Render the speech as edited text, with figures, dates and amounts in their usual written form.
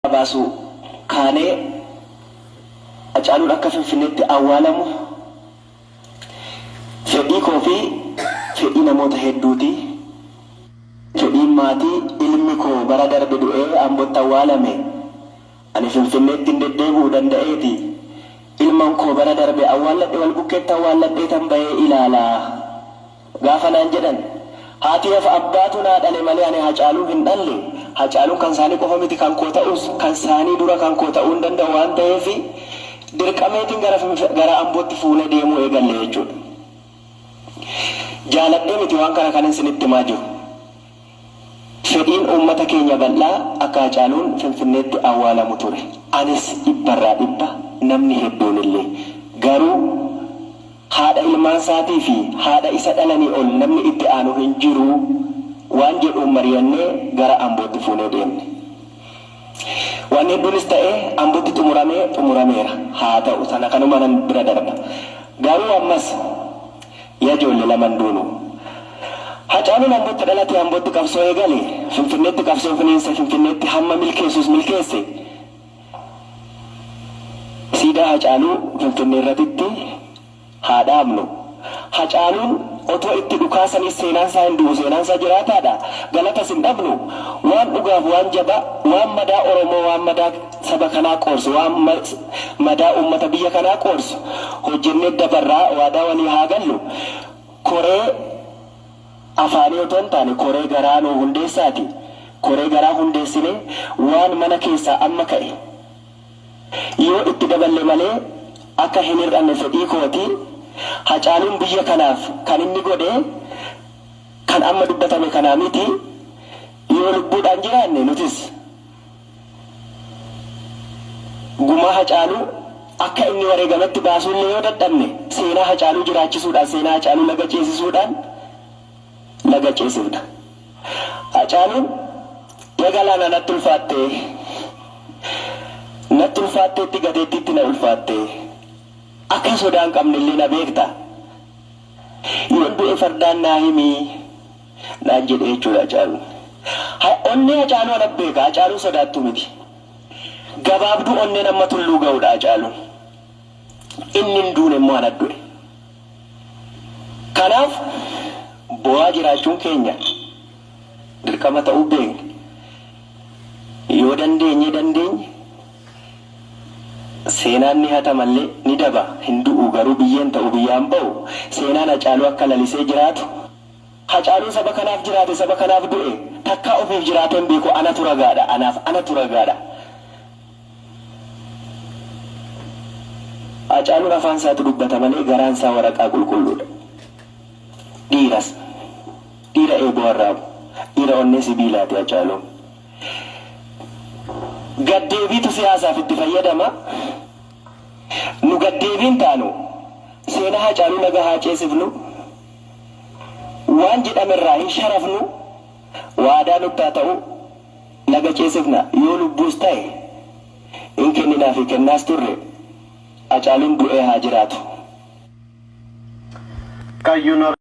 baasu kaanee Haacaaluun akka Finfinneetti awwaalamu fedhii koo fi fedhii namoota hedduuti. Fedhiin maatii ilmi koo bara darbe du'ee Ambootti awwaalame ani Finfinneetti hin deddeebi'uu danda'eeti. Ilmaan koo bara darbe awwaaladhe wal bukkeetti awwaaladhee tan bahee ilaalaa gaafa naan jedhan haati hafa abbaatu naa dhale malee ani Haacaaluu hin dhalle. Haacaaluun kan isaanii qofa miti kan koo ta'us kan isaanii dura kan koo ta'uu hin danda'u waan ta'eef dirqameetiin gara Ambootti fuunee deemuu eegalle jechuudha. Jaaladhee miti waan kana kan isinitti himaa jiru. Fedhiin uummata keenya bal'aa akka Haacaaluun Finfinneetti awwaalamu ture. Anis dhibbarraa dhibba namni hedduun illee garuu haadha ilmaan isaatii fi haadha isa dhalanii ol namni itti aanu hin jiru waan jedhuun mari'annee gara Ambootti fuunee deemne. Waan hedduunis ta'ee Ambootti xumurameera. Haa ta'u sana kanuma nan bira darba. Garuu ammas yaa ijoollee lamaan duunu Haacaaluun Ambootti dhalatee Ambootti qabsoo eegale Finfinneetti qabsoo finiinsa Finfinneetti hamma milkeessus milkeesse. Siidaa Haacaaluu Finfinnee irratti haa dhaabnu. Haacaaluun otoo itti dhukaasanis seenaan isaa hin du'u seenaan isaa jiraataadha. Galatas hin dhabnu waan dhugaaf waan jabaa waan madaa Oromoo waan madaa saba kanaa qoorsu waan madaa uummata biyya kanaa qoorsu hojjennee dabarraa waadaa walii haa gallu. Koree afaanii otoo hin taane koree garaa nuu hundeessaati. Koree garaa hundeessine waan mana keessaa amma ka'e yoo itti daballe malee akka hin hir'anne fedhii kooti. Haacaaluun biyya kanaaf kan inni godhe kan amma dubbatame kanaa miti. Yoo lubbuudhaan jiraanne nutis gumaa Haacaaluu akka inni wareegamatti baasuullee yoo dadhabne seenaa Haacaaluu jiraachisuudhaan seenaa Haacaaluu laga ceesisuudhaan laga ceesifna. Haacaaluun yaa Galaanaa natti ulfaatteetti gateettiitti na ulfaatte. Akka sodaan qabne illee na beekta. Yoon du'e fardaan naa himii naan jedhe jechuudha Haacaaluun. Onnee Haacaaluu ana beeka. Haacaaluun sodaattu miti. Gabaabduu onneen amma tulluu ga'uudha Haacaaluun. Inni hin duune immoo ana du'e. Kanaaf bo'aa jiraachuun keenya dirqama ta'uu beekne. Yoo dandeenye seenaan ni hata malee ni daba hin du'u garuu biyyeen ta'u biyyaan ba'u seenaan Haacaaluu akka lalisee jiraatu. Haacaaluun saba kanaaf jiraate saba kanaaf du'e takkaa ofiif jiraateen beeku anatu ragaadha anaaf anatu ragaadha. Haacaaluun afaan isaatu dubbata malee garaan isaa waraqaa qulqulluudha. Dhiira eeboo arraabu dhiira onnee sibiilaati Haacaaluun. Gaddeebiitu siyaasaaf itti fayyadama. Nu gaddeebiin taanu seenaa Haacaaluu laga haa ceesifnu waan jedhamerraa hin sharafnu waadaa nutti haa ta'u laga ceesifna. Yoo lubbuus ta'e hin kenninaa fi kennaas turre Haacaaluun du'ee haa jiraatu.